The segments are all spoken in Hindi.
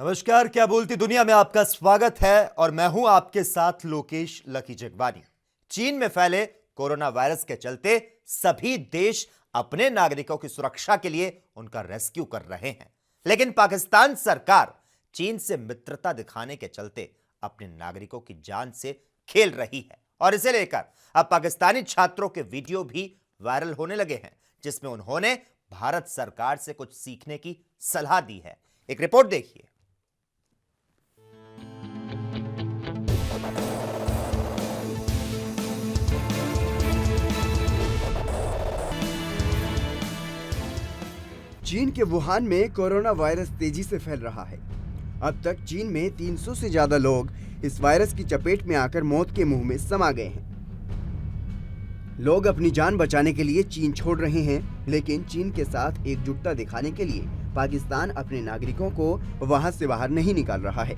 नमस्कार, क्या बोलती दुनिया में आपका स्वागत है और मैं हूं आपके साथ लोकेश लकी जगवानी। चीन में फैले कोरोना वायरस के चलते सभी देश अपने नागरिकों की सुरक्षा के लिए उनका रेस्क्यू कर रहे हैं, लेकिन पाकिस्तान सरकार चीन से मित्रता दिखाने के चलते अपने नागरिकों की जान से खेल रही है और इसे लेकर अब पाकिस्तानी छात्रों के वीडियो भी वायरल होने लगे हैं, जिसमें उन्होंने भारत सरकार से कुछ सीखने की सलाह दी है। एक रिपोर्ट देखिए। चीन के वुहान में कोरोना वायरस तेजी से फैल रहा है। अब तक चीन में 300 से ज्यादा लोग इस वायरस की चपेट में आकर मौत के मुंह में समा गए हैं। लोग अपनी जान बचाने के लिए चीन छोड़ रहे हैं, लेकिन चीन के साथ एकजुटता दिखाने के लिए पाकिस्तान अपने नागरिकों को वहां से बाहर नहीं निकाल रहा है।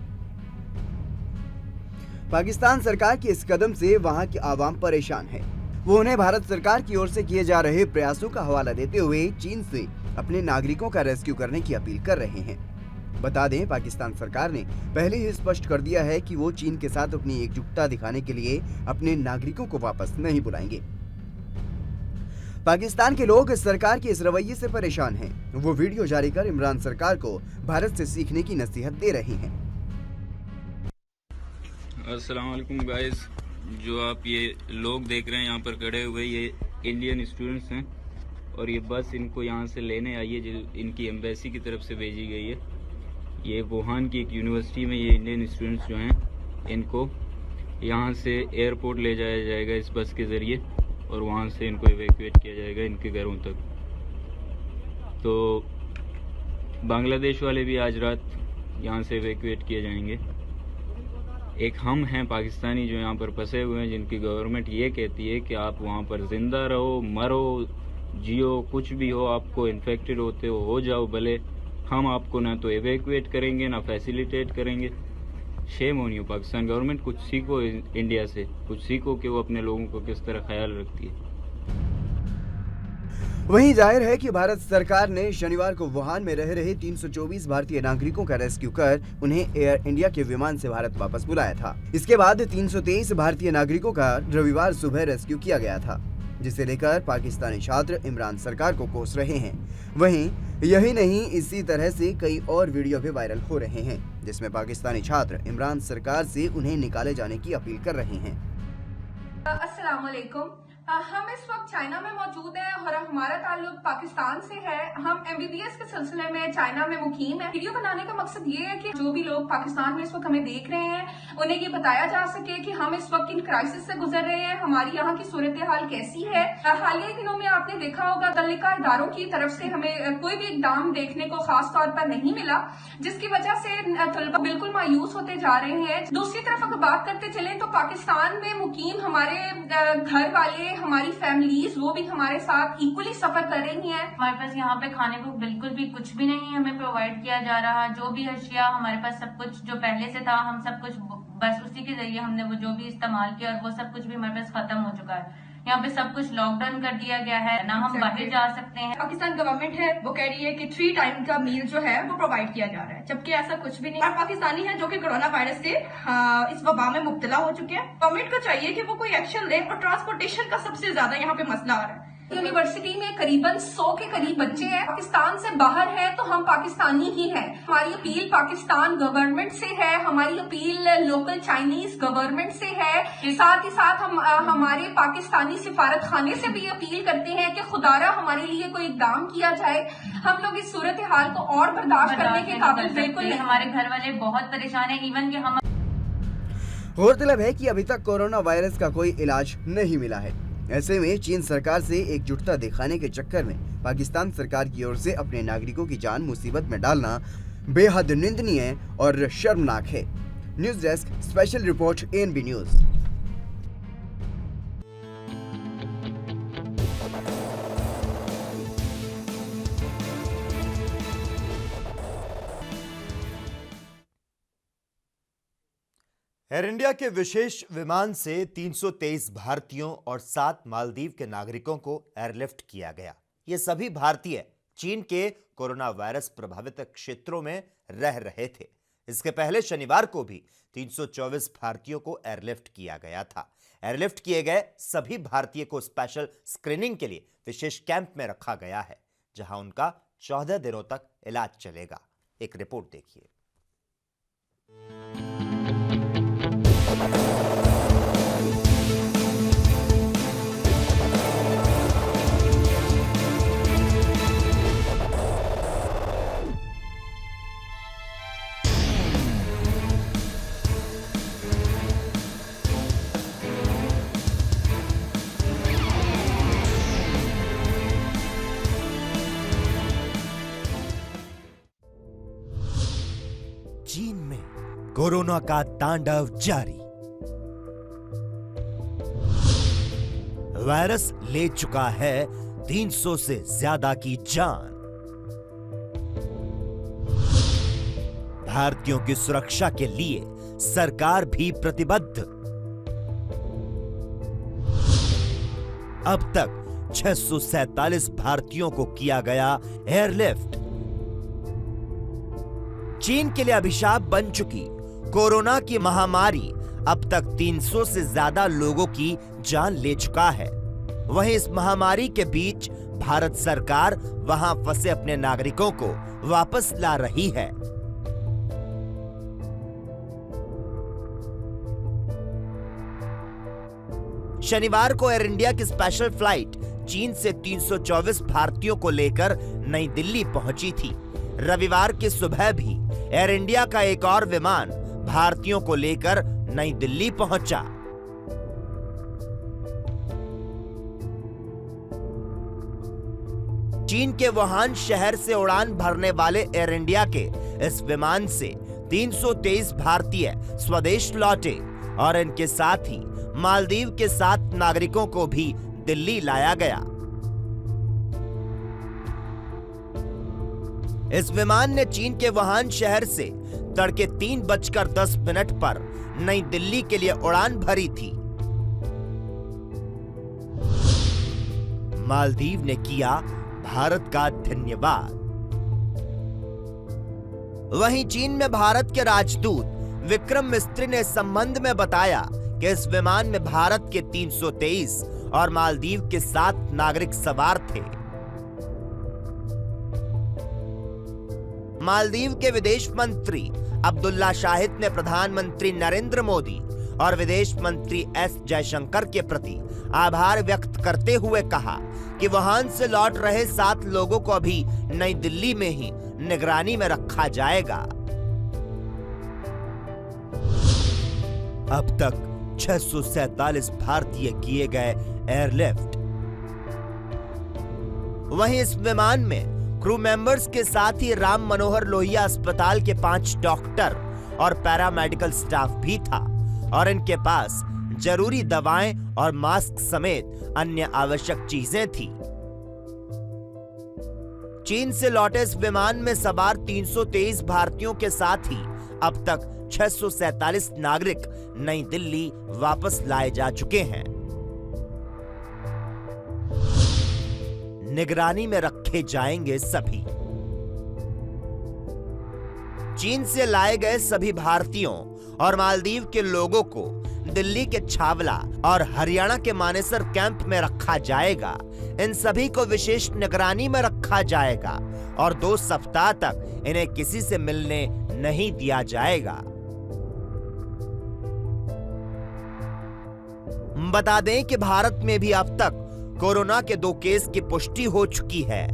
पाकिस्तान सरकार के इस कदम से वहां की आवाम परेशान है। वो उन्हें भारत सरकार की ओर से किए जा रहे प्रयासों का हवाला देते हुए चीन से अपने नागरिकों का रेस्क्यू करने की अपील कर रहे हैं। बता दें, पाकिस्तान सरकार ने पहले ही स्पष्ट कर दिया है कि वो चीन के साथ अपनी एकजुटता दिखाने के लिए अपने नागरिकों को वापस नहीं बुलाएंगे। पाकिस्तान के लोग सरकार के इस रवैये से परेशान हैं। वो वीडियो जारी कर इमरान सरकार को भारत से सीखने की नसीहत दे रहे हैं। अस्सलाम वालेकुम गाइस, जो आप ये लोग देख रहे हैं यहाँ पर खड़े हुए, ये इंडियन स्टूडेंट्स हैं और ये बस इनको यहाँ से लेने आई है, जो इनकी एम्बेसी की तरफ से भेजी गई है। ये वुहान की एक यूनिवर्सिटी में ये इंडियन स्टूडेंट्स जो हैं, इनको यहाँ से एयरपोर्ट ले जाया जाएगा इस बस के ज़रिए और वहाँ से इनको इवैक्यूएट किया जाएगा इनके घरों तक। तो बांग्लादेश वाले भी आज रात यहाँ से इवैक्यूएट किए जाएंगे। एक हम हैं पाकिस्तानी जो यहाँ पर फंसे हुए हैं, जिनकी गवर्नमेंट ये कहती है कि आप वहाँ पर जिंदा रहो, मरो, जियो, कुछ भी हो, आपको इन्फेक्टेड होते हो जाओ, भले हम आपको ना तो एवैक्यूएट करेंगे ना फैसिलिटेट करेंगे। Shame on you Pakistan government, कुछ सीखो इंडिया से, कुछ सीखो कि वो अपने लोगों को किस तरह ख्याल रखती है। वहीं जाहिर है कि भारत सरकार ने शनिवार को वुहान में रह रहे 324 भारतीय नागरिकों का रेस्क्यू कर उन्हें एयर इंडिया के विमान से भारत वापस बुलाया था। इसके बाद 323 भारतीय नागरिकों का रविवार सुबह रेस्क्यू किया गया था, जिसे लेकर पाकिस्तानी छात्र इमरान सरकार को कोस रहे हैं। वहीं यही नहीं, इसी तरह से कई और वीडियो भी वायरल हो रहे हैं, जिसमें पाकिस्तानी छात्र इमरान सरकार से उन्हें निकाले जाने की अपील कर रहे हैं। अस्सलाम वालेकुम। हम इस वक्त चाइना में मौजूद हैं और हमारा ताल्लुक पाकिस्तान से है। हम एमबीबीएस के सिलसिले में चाइना में मुकीम है। वीडियो बनाने का मकसद ये है कि जो भी लोग पाकिस्तान में इस वक्त हमें देख रहे हैं, उन्हें ये बताया जा सके कि हम इस वक्त इन क्राइसिस से गुजर रहे हैं, हमारी यहाँ की सूरत हाल कैसी है। हालिया दिनों में आपने देखा होगा, मुतल्लिका इदारों की तरफ से हमें कोई भी इकदाम देखने को खास तौर पर नहीं मिला, जिसकी वजह से तलबा बिल्कुल मायूस होते जा रहे हैं। दूसरी तरफ अगर बात करते चले तो पाकिस्तान में मुकीम हमारे घर वाले, हमारी फैमिलीज, वो भी हमारे साथ इक्वली सफर कर रही हैं। हमारे पास यहाँ पे खाने को बिल्कुल भी कुछ भी नहीं हमें प्रोवाइड किया जा रहा। जो भी अशिया हमारे पास, सब कुछ जो पहले से था, हम सब कुछ बस उसी के जरिए हमने वो जो भी इस्तेमाल किया और वो सब कुछ भी हमारे पास खत्म हो चुका है। यहाँ पे सब कुछ लॉकडाउन कर दिया गया है, ना हम बाहर जा सकते हैं। पाकिस्तान गवर्नमेंट है, वो कह रही है कि 3 टाइम का मील जो है वो प्रोवाइड किया जा रहा है, जबकि ऐसा कुछ भी नहीं। और पाकिस्तानी है जो कि कोरोना वायरस से इस वबा में मुब्तला हो चुके हैं। गवर्नमेंट को चाहिए कि वो कोई एक्शन ले। और ट्रांसपोर्टेशन का सबसे ज्यादा यहाँ पे मसला आ रहा है। यूनिवर्सिटी में करीबन 100 के करीब बच्चे हैं। पाकिस्तान से बाहर हैं तो हम पाकिस्तानी ही हैं। हमारी अपील पाकिस्तान गवर्नमेंट से है, हमारी अपील लोकल चाइनीज गवर्नमेंट से है। साथ ही साथ हम हमारे पाकिस्तानी सिफारत खाने से भी अपील करते हैं कि खुदारा हमारे लिए कोई इकदाम किया जाए। हम लोग इस सूरत हाल को और बर्दाश्त करने के काबिल बिल्कुल नहीं। हमारे घर वाले बहुत परेशान है, इवन कि हम। गौरतलब है कि अभी तक कोरोना वायरस का कोई इलाज नहीं मिला है। ऐसे में चीन सरकार से एकजुटता दिखाने के चक्कर में पाकिस्तान सरकार की ओर से अपने नागरिकों की जान मुसीबत में डालना बेहद निंदनीय और शर्मनाक है। News desk special report ANB news. Air India के विशेष विमान से 323 भारतीयों और 7 मालदीव के नागरिकों को एयरलिफ्ट किया गया। ये सभी भारतीय चीन के कोरोना वायरस प्रभावित क्षेत्रों में रह रहे थे। इसके पहले शनिवार को भी 324 भारतीयों को एयरलिफ्ट किया गया था। एयरलिफ्ट किए गए सभी भारतीय को स्पेशल स्क्रीनिंग के लिए विशेष कैंप में रखा गया है, जहां उनका 14 दिनों तक इलाज चलेगा। एक रिपोर्ट देखिए। चीन में कोरोना का तांडव जारी। वायरस ले चुका है 300 से ज्यादा की जान। भारतीयों की सुरक्षा के लिए सरकार भी प्रतिबद्ध। अब तक 647 भारतीयों को किया गया एयरलिफ्ट। चीन के लिए अभिशाप बन चुकी कोरोना की महामारी अब तक 300 से ज्यादा लोगों की जान ले चुका है। वहीं इस महामारी के बीच भारत सरकार वहां फंसे अपने नागरिकों को वापस ला रही है। शनिवार को एयर इंडिया की स्पेशल फ्लाइट चीन से 324 भारतीयों को लेकर नई दिल्ली पहुंची थी। रविवार की सुबह भी एयर इंडिया का एक और विमान भारतीयों को लेकर नई दिल्ली पहुंचा। चीन के वुहान शहर से उड़ान भरने वाले एयर इंडिया के इस विमान से 323 भारतीय स्वदेश लौटे और इनके साथ ही मालदीव के 7 नागरिकों को भी दिल्ली लाया गया। इस विमान ने चीन के वुहान शहर से तड़के 3:10 पर नई दिल्ली के लिए उड़ान भरी थी। मालदीव ने किया भारत का धन्यवाद। वहीं चीन में भारत के राजदूत विक्रम मिस्त्री ने इस संबंध में बताया कि इस विमान में भारत के 323 और मालदीव के 7 नागरिक सवार थे। मालदीव के विदेश मंत्री अब्दुल्ला शाहिद ने प्रधानमंत्री नरेंद्र मोदी और विदेश मंत्री एस जयशंकर के प्रति आभार व्यक्त करते हुए कहा कि वुहान से लौट रहे 7 लोगों को अभी नई दिल्ली में ही निगरानी में रखा जाएगा। अब तक 647 भारतीय किए गए एयरलिफ्ट। वहीं इस विमान में क्रू मेंबर्स के साथ ही राम मनोहर लोहिया अस्पताल के 5 डॉक्टर और पैरामेडिकल स्टाफ भी था और इनके पास जरूरी दवाएं और मास्क समेत अन्य आवश्यक चीजें थी। चीन से लौटे इस विमान में सवार 323 भारतीयों के साथ ही अब तक 647 नागरिक नई दिल्ली वापस लाए जा चुके हैं। निगरानी में रखे जाएंगे सभी। चीन से लाए गए सभी भारतीयों और मालदीव के लोगों को दिल्ली के छावला और हरियाणा के मानेसर कैंप में रखा जाएगा। इन सभी को विशेष निगरानी में रखा जाएगा और 2 सप्ताह तक इन्हें किसी से मिलने नहीं दिया जाएगा। बता दें कि भारत में भी अब तक कोरोना के 2 केस की पुष्टि हो चुकी है।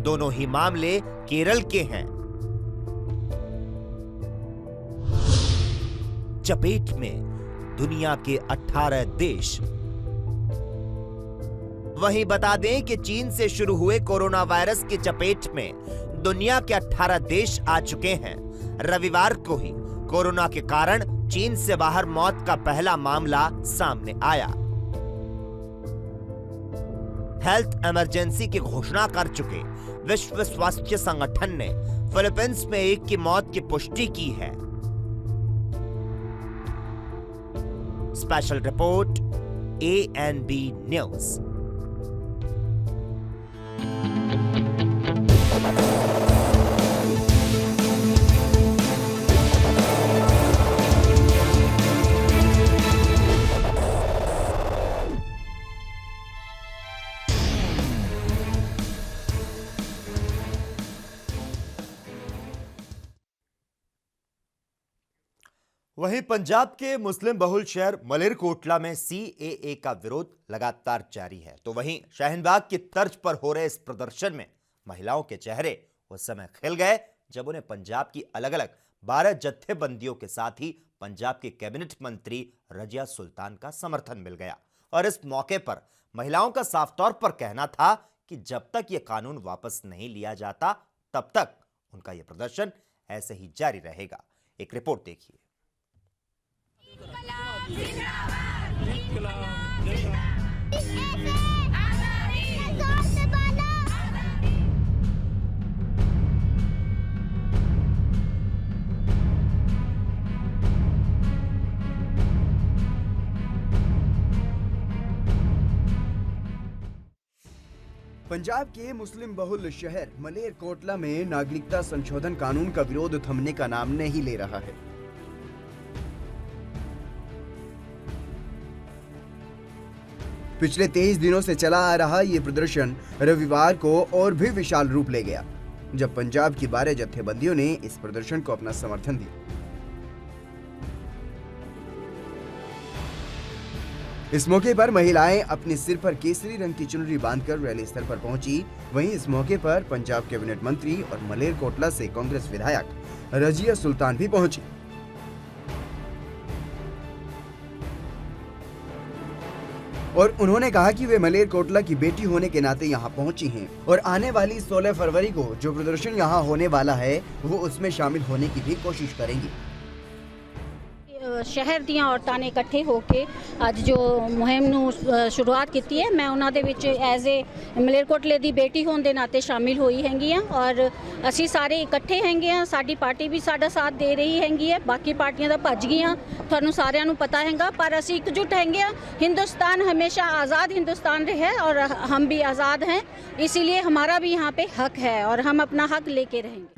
दोनों ही मामले केरल के हैं। चपेट में दुनिया के 18 देश। वहीं बता दें कि चीन से शुरू हुए कोरोना वायरस की चपेट में दुनिया के 18 देश आ चुके हैं। रविवार को ही कोरोना के कारण चीन से बाहर मौत का पहला मामला सामने आया। हेल्थ इमरजेंसी की घोषणा कर चुके विश्व स्वास्थ्य संगठन ने फिलीपींस में 1 की मौत की पुष्टि की है। Special report ANB news. वहीं पंजाब के मुस्लिम बहुल शहर मलेरकोटला में सीएए का विरोध लगातार जारी है, तो वहीं शाहीन-बाग की तर्ज पर हो रहे इस प्रदर्शन में महिलाओं के चेहरे उस समय खिल गए जब उन्हें पंजाब की अलग-अलग 12 जत्थेबंदियों के साथ ही पंजाब के कैबिनेट मंत्री रजिया सुल्तान का समर्थन मिल गया। और इस मौके पर महिलाओं का साफ तौर पर कहना था कि जब तक यह कानून वापस नहीं लिया जाता तब तक उनका यह प्रदर्शन ऐसे ही जारी रहेगा। एक रिपोर्ट देखिए। पंजाब के मुस्लिम बहुल शहर मलेरकोटला में नागरिकता संशोधन कानून का विरोध थमने का नाम नहीं ले रहा है। पिछले 23 दिनों से चला आ रहा ये प्रदर्शन रविवार को और भी विशाल रूप ले गया, जब पंजाब की 12 जत्थेबंदियों ने इस प्रदर्शन को अपना समर्थन दिया। इस मौके पर महिलाएं अपने सिर पर केसरी रंग की चुनरी बांधकर रैली स्थल पर पहुंची। वहीं इस मौके पर पंजाब कैबिनेट मंत्री और मलेरकोटला से कांग्रेस विधायक रजिया सुल्तान भी पहुंची। और उन्होंने कहा कि वे मलेरकोटला की बेटी होने के नाते यहां पहुंची हैं और आने वाली 16 फरवरी को जो प्रदर्शन यहां होने वाला है वो उसमें शामिल होने की भी कोशिश करेंगी। शहर ਦੀਆਂ ਔਰਤਾਂ ਨੇ ਇਕੱਠੇ ਹੋ ਕੇ ਅੱਜ ਜੋ ਮੁਹਿੰਮ ਨੂੰ ਸ਼ੁਰੂਆਤ ਕੀਤੀ ਹੈ, ਮੈਂ ਉਹਨਾਂ ਦੇ ਵਿੱਚ ਐਜ਼ ਏ ਮਲੇਰਕੋਟਲੇ ਦੀ ਬੇਟੀ ਹੋਣ ਦੇ ਨਾਤੇ ਸ਼ਾਮਿਲ ਹੋਈ ਹੈਗੀ ਆ ਔਰ ਅਸੀਂ ਸਾਰੇ ਇਕੱਠੇ ਹੈਗੇ ਆ। ਸਾਡੀ ਪਾਰਟੀ ਵੀ ਸਾਡਾ ਸਾਥ ਦੇ ਰਹੀ ਹੈਗੀ ਹੈ, ਬਾਕੀ ਪਾਰਟੀਆਂ ਦਾ ਭੱਜ ਗਈਆਂ, ਤੁਹਾਨੂੰ ਸਾਰਿਆਂ ਨੂੰ ਪਤਾ ਹੈਗਾ, ਪਰ ਅਸੀਂ ਇਕਜੁੱਟ ਹੈਗੇ ਆ। हिंदुस्तान हमेशा आज़ाद हिंदुस्तान रहे है और हम भी आज़ाद हैं, इसीलिए हमारा भी यहाँ पे हक है और हम अपना हक लेके रहेंगे।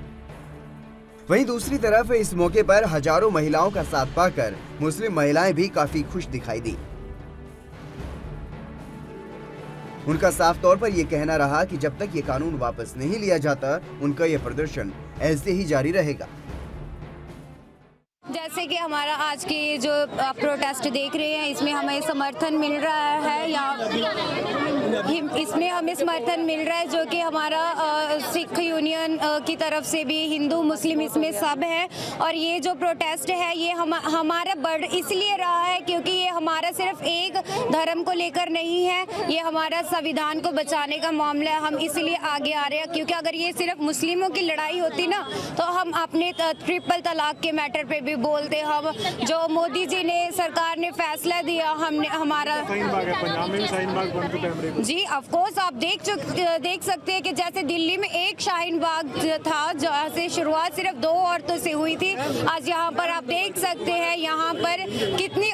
वहीं दूसरी तरफ इस मौके पर हजारों महिलाओं का साथ पाकर मुस्लिम महिलाएं भी काफी खुश दिखाई दी। उनका साफ तौर पर यह कहना रहा कि जब तक ये कानून वापस नहीं लिया जाता उनका यह प्रदर्शन ऐसे ही जारी रहेगा। जैसे कि हमारा आज के ये जो प्रोटेस्ट देख रहे हैं, इसमें हमें समर्थन मिल रहा है इसमें हमें समर्थन मिल रहा है जो कि हमारा सिख यूनियन की तरफ से भी, हिंदू मुस्लिम इसमें सब है। और ये जो प्रोटेस्ट है ये हमारा बढ़ इसलिए रहा है क्योंकि ये हमारा सिर्फ एक धर्म को लेकर नहीं है, ये हमारा संविधान को बचाने का मामला है। हम इसलिए आगे आ रहे हैं क्योंकि अगर ये सिर्फ मुस्लिमों की लड़ाई होती ना तो हम अपने ट्रिपल तलाक के मैटर पे भी बोलते। हम जो मोदी जी ने सरकार ने फैसला दिया, हमने हमारा जी ऑफ कोर्स आप देख सकते हैं कि जैसे दिल्ली में एक शाहीन बाग था जहाँ से शुरुआत सिर्फ 2 औरतों से हुई थी, आज यहाँ पर आप देख सकते हैं यहाँ पर कितनी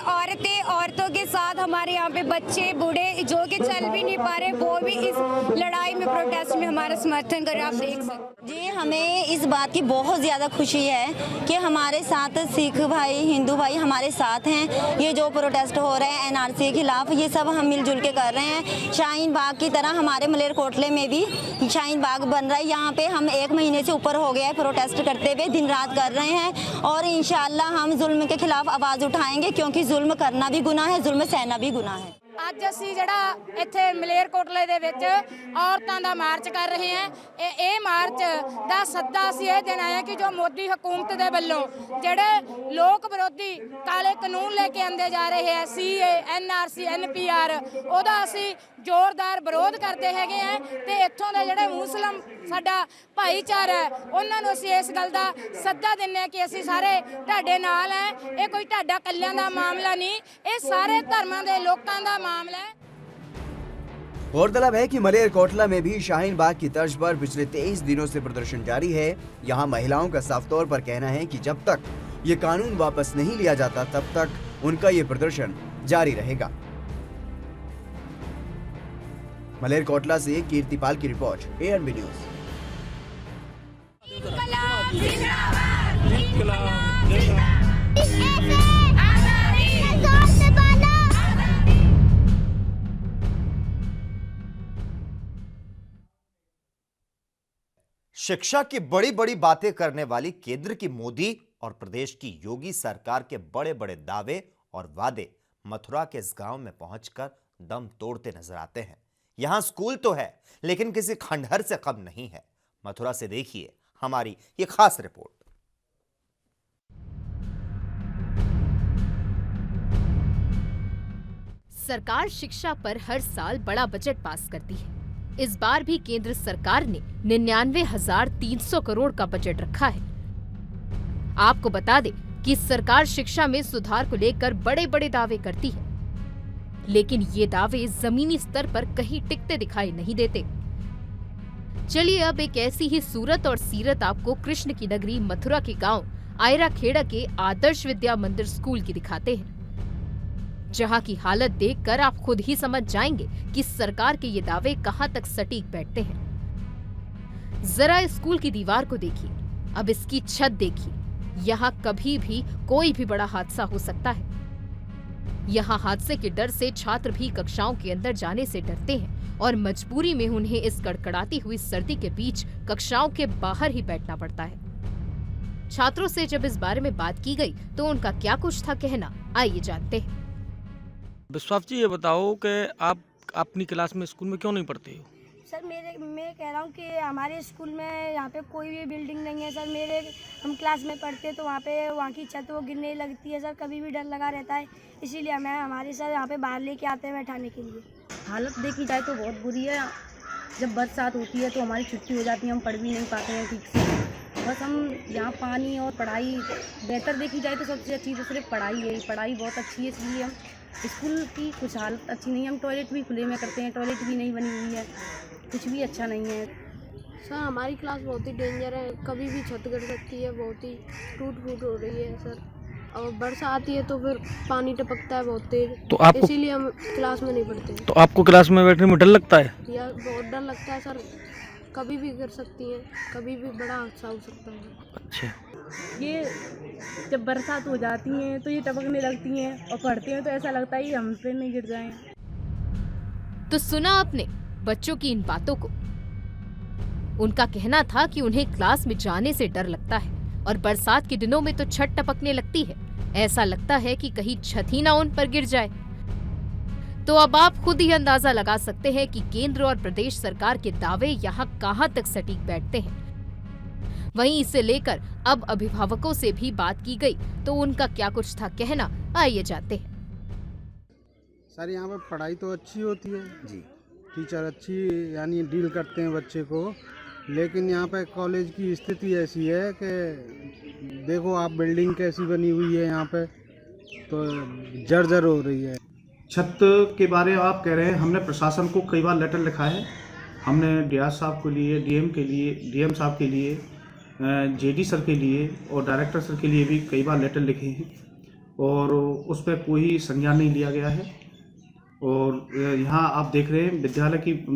औरतों के साथ हमारे यहाँ पे बच्चे बूढ़े जो कि चल भी नहीं पा रहे वो भी इस लड़ाई में प्रोटेस्ट में हमारा समर्थन कर रहे हैं। आप देख सकते हैं जी, हमें इस बात की बहुत ज़्यादा खुशी है कि हमारे साथ सिख भाई हिंदू भाई हमारे साथ हैं। ये जो प्रोटेस्ट हो रहे हैं एनआरसी के खिलाफ, ये सब हम मिलजुल के कर रहे हैं। शाहीन बाग की तरह हमारे मलेरकोटले में भी शाहीन बाग बन रहा है। यहाँ पे हम 1 महीने से ऊपर हो गया है प्रोटेस्ट करते हुए, दिन रात कर रहे हैं और इंशाल्लाह हम जुल्म के खिलाफ आवाज़ उठाएंगे क्योंकि जुल्म करना भी गुनाह है, जुल्म सहना भी गुनाह है। ਅੱਜ ਅਸੀਂ ਜਿਹੜਾ ਇੱਥੇ ਮਲੇਰਕੋਟਲੇ ਦੇ ਵਿੱਚ ਔਰਤਾਂ ਦਾ ਮਾਰਚ ਕਰ ਰਹੇ ਹਾਂ। ਇਹ ਮਾਰਚ ਦਾ ਸੱਦਾ ਅਸੀਂ ਇਹ ਦੇਣਾ ਹੈ ਕਿ ਜੋ ਮੋਦੀ ਹਕੂਮਤ ਦੇ ਵੱਲੋਂ ਜਿਹੜੇ ਲੋਕ ਵਿਰੋਧੀ ਕਾਲੇ ਕਾਨੂੰਨ ਲੈ ਕੇ ਆਂਦੇ ਜਾ ਰਹੇ ਹੈ, ਸੀਏ ਐਨਆਰਸੀ ਐਨਪੀਆਰ, ਉਹਦਾ ਅਸੀਂ ਜ਼ੋਰਦਾਰ ਵਿਰੋਧ ਕਰਦੇ ਹੈਗੇ ਆ। ਤੇ ਇੱਥੋਂ ਦੇ ਜਿਹੜੇ ਮੁਸਲਮ ਸਾਡਾ ਭਾਈਚਾਰਾ ਹੈ ਉਹਨਾਂ ਨੂੰ ਅਸੀਂ ਇਸ ਗੱਲ ਦਾ ਸੱਦਾ ਦਿੰਦੇ ਹਾਂ ਕਿ ਅਸੀਂ ਸਾਰੇ ਤੁਹਾਡੇ ਨਾਲ ਹੈ। ਇਹ ਕੋਈ ਤੁਹਾਡਾ ਕੱਲਿਆਂ ਦਾ ਮਾਮਲਾ ਨਹੀਂ, ਇਹ ਸਾਰੇ ਧਰਮਾਂ ਦੇ ਲੋਕਾਂ ਦਾ मामला है। गौरतलब है कि मलेरकोटला में भी शाहीन बाग की तर्ज पर पिछले 23 दिनों से प्रदर्शन जारी है। यहाँ महिलाओं का साफ तौर पर कहना है कि जब तक ये कानून वापस नहीं लिया जाता तब तक उनका ये प्रदर्शन जारी रहेगा। मलेरकोटला से कीर्तिपाल की रिपोर्ट, ANB न्यूज। शिक्षा की बड़ी बड़ी बातें करने वाली केंद्र की मोदी और प्रदेश की योगी सरकार के बड़े बड़े दावे और वादे मथुरा के इस गांव में पहुंचकर दम तोड़ते नजर आते हैं। यहां स्कूल तो है, लेकिन किसी खंडहर से कम नहीं है। मथुरा से देखिए हमारी ये खास रिपोर्ट। सरकार शिक्षा पर हर साल बड़ा बजट पास करती है। इस बार भी केंद्र सरकार ने 99,300 करोड़ का बजट रखा है। आपको बता दें कि सरकार शिक्षा में सुधार को लेकर बड़े बड़े दावे करती है, लेकिन ये दावे जमीनी स्तर पर कहीं टिकते दिखाई नहीं देते। चलिए अब एक ऐसी ही सूरत और सीरत आपको कृष्ण की नगरी मथुरा के गांव आयरा खेड़ा के आदर्श विद्या मंदिर स्कूल की दिखाते हैं, जहां की हालत देखकर आप खुद ही समझ जाएंगे कि सरकार के ये दावे कहां तक सटीक बैठते हैं। जरा स्कूल की दीवार को देखिए, अब इसकी छत देखिए। यहाँ कभी भी कोई भी बड़ा हादसा हो सकता है। यहाँ हादसे के डर से छात्र भी कक्षाओं के अंदर जाने से डरते हैं और मजबूरी में उन्हें इस कड़कड़ाती हुई सर्दी के बीच कक्षाओं के बाहर ही बैठना पड़ता है। छात्रों से जब इस बारे में बात की गई तो उनका क्या कुछ था कहना, आइए जानते हैं। विश्वास जी, ये बताओ कि आप अपनी क्लास में स्कूल में क्यों नहीं पढ़ते हो? सर मैं कह रहा हूँ कि हमारे स्कूल में यहाँ पे कोई भी बिल्डिंग नहीं है सर। हम क्लास में पढ़ते तो वहाँ की छत वो गिरने लगती है सर, कभी भी डर लगा रहता है। इसीलिए हमें हमारे सर यहाँ पे बाहर लेके आते हैं बैठाने के लिए। हालत देखी जाए तो बहुत बुरी है। जब बरसात होती है तो हमारी छुट्टी हो जाती है, हम पढ़ भी नहीं पाते हैं ठीक से। बस हम यहाँ पानी और पढ़ाई बेहतर देखी जाए तो सबसे अच्छी तो सिर्फ पढ़ाई है। पढ़ाई बहुत अच्छी है, इसलिए हम स्कूल की कुछ हालत अच्छी नहीं है। हम टॉयलेट भी खुले में करते हैं, टॉयलेट भी नहीं बनी हुई है, कुछ भी अच्छा नहीं है। सर हमारी क्लास बहुत ही डेंजर है, कभी भी छत गिर सकती है, बहुत ही टूट फूट हो रही है सर। और बरसात आती है तो फिर पानी टपकता है बहुत तेज, तो इसीलिए हम क्लास में नहीं पढ़ते। तो आपको क्लास में बैठने में डर लगता है? यार बहुत डर लगता है सर, कभी भी गिर सकती है, कभी भी बड़ा हादसा हो सकता है। अच्छा, ये जब बरसात हो जाती है तो ये टपकने लगती हैं और पढ़ते हैं तो ऐसा लगता है कि हम पे नहीं गिर जाएं। तो सुना आपने बच्चों की इन बातों को। उनका कहना था कि उन्हें क्लास में जाने से डर लगता है और बरसात के दिनों में तो छत टपकने लगती है, ऐसा लगता है कि कहीं छत ही ना उन पर गिर जाए। तो अब आप खुद ही अंदाजा लगा सकते हैं कि केंद्र और प्रदेश सरकार के दावे यहाँ कहां तक सटीक बैठते हैं। वहीं इसे लेकर अब अभिभावकों से भी बात की गई तो उनका क्या कुछ था कहना, आइए जानते हैं। सर यहाँ पर पढ़ाई तो अच्छी होती है जी, टीचर अच्छी यानी डील करते हैं बच्चे को, लेकिन यहाँ पे कॉलेज की स्थिति ऐसी है कि देखो आप बिल्डिंग कैसी बनी हुई है, यहाँ पे तो जर्जर हो रही है। छत के बारे में आप कह रहे हैं, हमने प्रशासन को कई बार लेटर लिखा है। हमने डीआर साहब के लिए, डीएम के लिए, डीएम साहब के लिए, जेडी सर के लिए और डायरेक्टर सर के लिए भी कई बार लेटर लिखे हैं और उस पर कोई संज्ञान नहीं लिया गया है। और यहाँ आप देख रहे हैं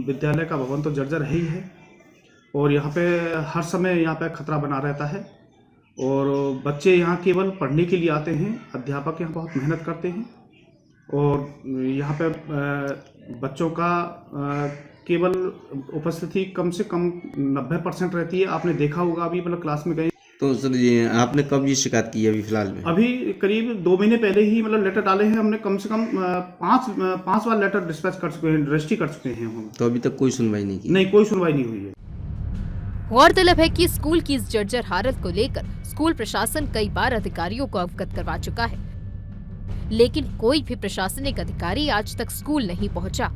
विद्यालय का भवन तो जर्जर है ही है और यहाँ पे हर समय यहाँ पे खतरा बना रहता है और बच्चे यहाँ केवल पढ़ने के लिए आते हैं। अध्यापक यहाँ बहुत मेहनत करते हैं और यहाँ पे बच्चों का केवल उपस्थिति कम से कम 90% रहती है। आपने देखा होगा, अभी मतलब क्लास में गए तो सर ये आपने कब ये शिकायत की है? अभी फिलहाल में अभी करीब 2 महीने पहले ही मतलब लेटर डाले हैं हमने, कम से कम 5 बार लेटर डिस्पैच कर चुके हैं, रजिस्ट्री कर चुके हैं हम। तो अभी तक कोई सुनवाई नहीं की? नहीं, कोई सुनवाई नहीं हुई है। गौरतलब है कि स्कूल की इस जर्जर हालत को लेकर स्कूल प्रशासन कई बार अधिकारियों को अवगत करवा चुका है, लेकिन कोई भी प्रशासनिक अधिकारी आज तक स्कूल नहीं पहुंचा।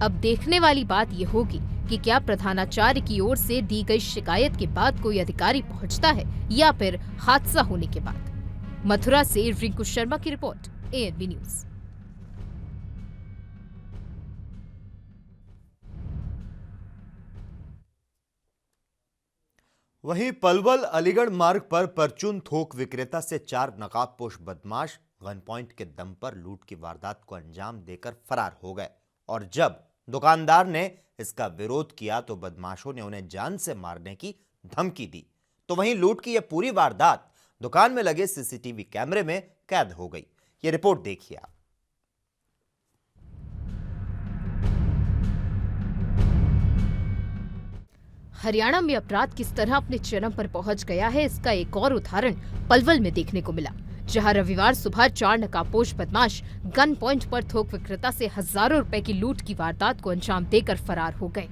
अब देखने वाली बात ये होगी कि क्या प्रधानाचार्य की ओर से दी गई शिकायत के बाद कोई अधिकारी पहुंचता है या फिर हादसा होने के बाद। मथुरा से रिंकू शर्मा की रिपोर्ट, ANB न्यूज। वहीं पलवल अलीगढ़ मार्ग पर परचून थोक विक्रेता से 4 नकाबपोश बदमाश गन पॉइंट के दम पर लूट की वारदात को अंजाम देकर फरार हो गए और जब दुकानदार ने इसका विरोध किया तो बदमाशों ने उन्हें जान से मारने की धमकी दी। तो वहीं लूट की यह पूरी वारदात दुकान में लगे सीसीटीवी कैमरे में कैद हो गई। ये रिपोर्ट देखिए आप। हरियाणा में अपराध किस तरह अपने चरम पर पहुंच गया है, इसका एक और उदाहरण पलवल में देखने को मिला, जहां रविवार सुबह 4 नकाबपोश बदमाश गन पॉइंट पर थोक विक्रेता से हजारों रुपए की लूट की वारदात को अंजाम देकर फरार हो गए।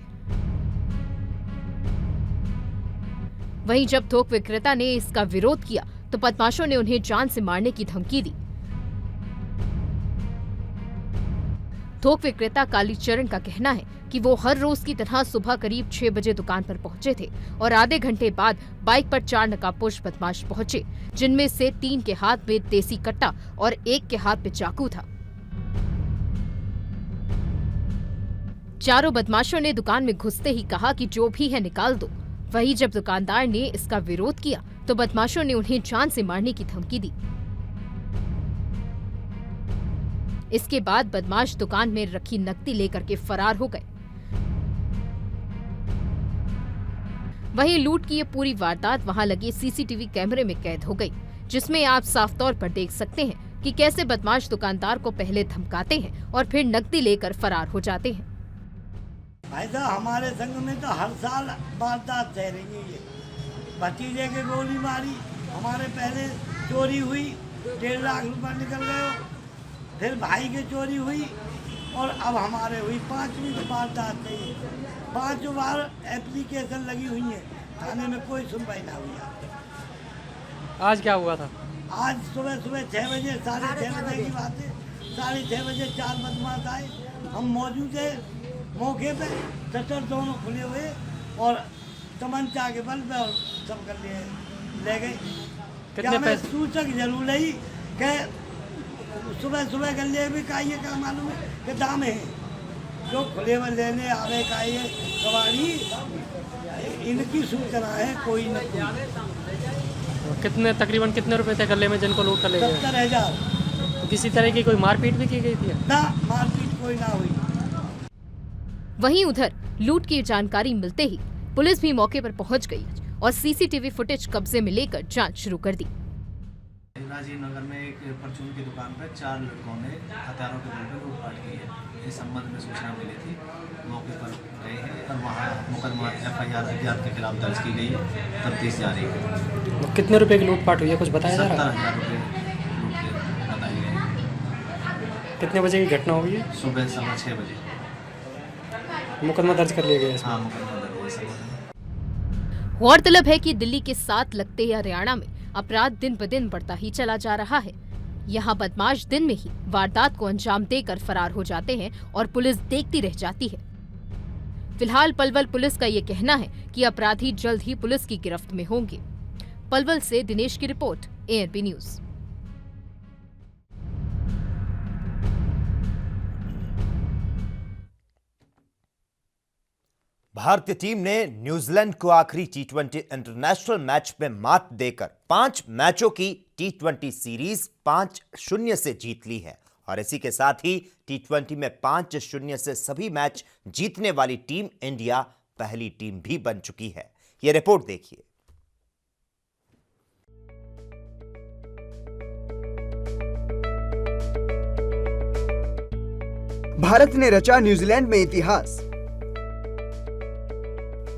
वहीं जब थोक विक्रेता ने इसका विरोध किया तो बदमाशों ने उन्हें जान से मारने की धमकी दी। थोक विक्रेता कालीचरण का कहना है कि वो हर रोज की तरह सुबह करीब 6 बजे दुकान पर पहुंचे थे और आधे घंटे बाद बाइक पर 4 नकाबपोश बदमाश पहुंचे, जिनमें से 3 के हाथ में देसी कट्टा और 1 के हाथ में चाकू था। चारों बदमाशों ने दुकान में घुसते ही कहा कि जो भी है निकाल दो। वहीं जब दुकानदार ने इसका विरोध किया तो बदमाशों ने उन्हें जान से मारने की धमकी दी। इसके बाद बदमाश दुकान में रखी नकदी लेकर के फरार हो गए। वहीं लूट की ये पूरी वारदात वहां लगे सीसीटीवी कैमरे में कैद हो गई, जिसमें आप साफ तौर पर देख सकते हैं कि कैसे बदमाश दुकानदार को पहले धमकाते हैं और फिर नकदी लेकर फरार हो जाते हैं। भाई साहब, हमारे संग में तो हर साल वारदात रह रही है। ये भतीजे के गोली मारी, हमारे पहले चोरी हुई, 1.5 लाख रुपए निकल गए, फिर भाई की चोरी हुई और अब हमारे हुई 5वीं वारदात है। 5 बार एप्लीकेशन लगी हुई है, थाने में कोई सुनवाई ना हुई। आज क्या हुआ था? आज सुबह 6 बजे, 6:30 बजे की बात है। 6:30 बजे 4 बदमाश आए, हम मौजूद है मौके पे, शटर दोनों खुले हुए और तमंचा के बल पे और सब कर लिए ले गए। कितने पैसे? सूचक जरूर नहीं कि सुबह गले भी काइए का मालूम है कि दाम है, जो खुले में लेने आवे काइए कबाड़ी, इनकी सूचना है, कोई नहीं। तकरीबन कितने रुपए थे गले में जिनको लूट कर ले गए? 70,000। तो किसी तरह की कोई मारपीट भी की गई थी? ना, मारपीट कोई ना हुई। वहीं उधर लूट की जानकारी मिलते ही पुलिस भी मौके पर पहुंच गई और सीसीटीवी फुटेज कब्जे में लेकर जांच शुरू कर दी। राजीव नगर में एक परचून की दुकान पर 4 लड़कों ने हथियारों के बल पर लूटपाट की है। इस संबंध में सूचना मिली थी, मौके पर गए हैं और वहाँ मुकदमा FIR अज्ञात के खिलाफ दर्ज की गई है, तफ्तीश जारी है। कितने रुपए की लूटपाट हुई है, कुछ बताया जा रहा है? 70,000 रुपये लूट के बताए गए। कितने बजे की घटना हुई है? सुबह 6:15 बजे। मुकदमा दर्ज कर लिया गया? हाँ, मुकदमा दर्ज है। गौरतलब है कि दिल्ली के साथ लगते हरियाणा में अपराध दिन ब दिन बढ़ता ही चला जा रहा है। यहाँ बदमाश दिन में ही वारदात को अंजाम देकर फरार हो जाते हैं और पुलिस देखती रह जाती है। फिलहाल पलवल पुलिस का ये कहना है कि अपराधी जल्द ही पुलिस की गिरफ्त में होंगे। पलवल से दिनेश की रिपोर्ट, ANP न्यूज। भारतीय टीम ने न्यूजीलैंड को आखिरी T20 इंटरनेशनल मैच में मात देकर 5 मैचों की T20 सीरीज 5-0 से जीत ली है और इसी के साथ ही T20 में 5-0 से सभी मैच जीतने वाली टीम इंडिया पहली टीम भी बन चुकी है। यह रिपोर्ट देखिए। भारत ने रचा न्यूजीलैंड में इतिहास।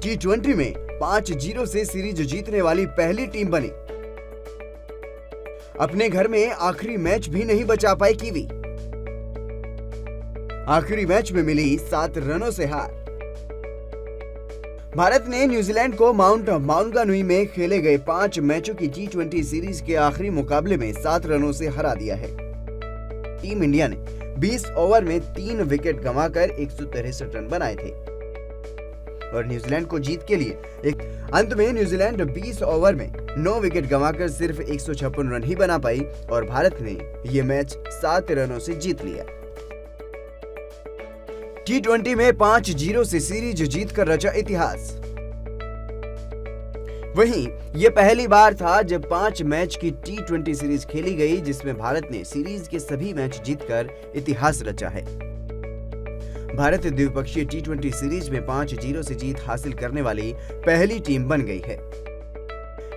T20 में 5-0 से सीरीज जीतने वाली पहली टीम बनी। अपने घर में आखिरी मैच भी नहीं बचा पाई कीवी। आखिरी मैच में मिली 7 रनों से हार। भारत ने न्यूजीलैंड को माउंट माउंगानुई में खेले गए 5 मैचों की T20 सीरीज के आखिरी मुकाबले में 7 रनों से हरा दिया है। टीम इंडिया ने 20 ओवर में 3 विकेट गंवाकर 163 रन बनाए थे और न्यूजीलैंड को जीत के लिए अंत में न्यूजीलैंड 20 ओवर में 9 विकेट गंवाकर सिर्फ 156 रन ही बना पाई और भारत ने यह मैच 7 रनों से जीत लिया। T20 में 5-0 से सीरीज जीतकर रचा इतिहास। वहीं यह पहली बार था जब 5 मैच की T20 सीरीज खेली गई जिसमें भारत ने सीरीज के सभी मैच जीतकर इतिहास रचा है। भारत द्विपक्षीय T20 सीरीज में 5-0 से जीत हासिल करने वाली पहली टीम बन गई है।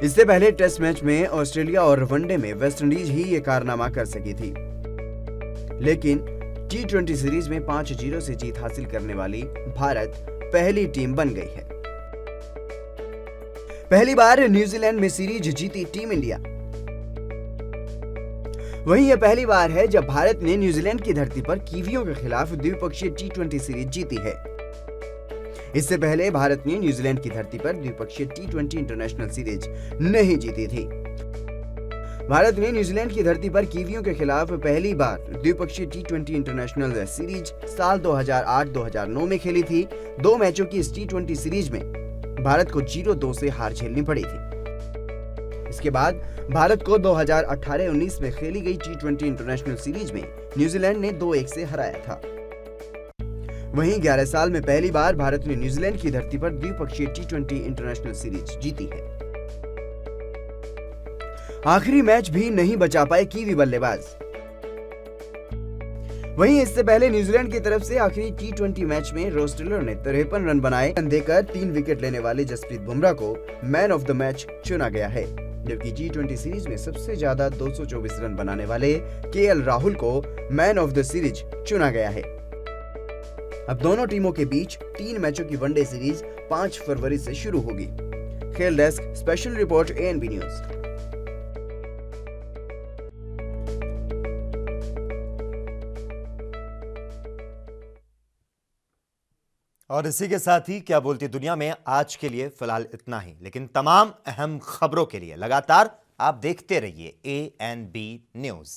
इससे पहले टेस्ट मैच में ऑस्ट्रेलिया और वनडे में वेस्टइंडीज ही ये कारनामा कर सकी थी, लेकिन T20 सीरीज में 5-0 से जीत हासिल करने वाली भारत पहली टीम बन गई है। पहली बार न्यूजीलैंड में सीरीज जीती टीम इंडिया। वहीं यह पहली बार है जब भारत ने न्यूजीलैंड की धरती पर कीवियों के खिलाफ द्विपक्षीय T20 सीरीज जीती है। इससे पहले भारत ने न्यूजीलैंड की धरती पर द्विपक्षीय T20 इंटरनेशनल सीरीज नहीं जीती थी। भारत ने न्यूजीलैंड की धरती पर कीवियों के खिलाफ पहली बार द्विपक्षीय T20 इंटरनेशनल सीरीज साल 2008-2009 में खेली थी। 2 मैचों की इस T20 सीरीज में भारत को 0-2 से हार झेलनी पड़ी थी। इसके बाद भारत को 2018-19 में खेली गई T20 इंटरनेशनल सीरीज में न्यूजीलैंड ने 2-1 से हराया था। वहीं 11 साल में पहली बार भारत ने न्यूजीलैंड की धरती पर द्विपक्षीय T20 इंटरनेशनल सीरीज जीती है। आखिरी मैच भी नहीं बचा पाए कीवी बल्लेबाज। वहीं इससे पहले न्यूजीलैंड की तरफ से आखिरी T20 मैच में रोस टेलर ने 53 रन बनाए देकर 3 विकेट लेने वाले जसप्रीत बुमराह को मैन ऑफ द मैच चुना गया है, जबकि T20 सीरीज में सबसे ज्यादा 224 रन बनाने वाले KL राहुल को मैन ऑफ द सीरीज चुना गया है। अब दोनों टीमों के बीच 3 मैचों की वनडे सीरीज 5 फरवरी से शुरू होगी। खेल desk special report ANB news. और इसी के साथ ही क्या बोलती दुनिया में आज के लिए फिलहाल इतना ही, लेकिन तमाम अहम खबरों के लिए लगातार आप देखते रहिए ANB न्यूज।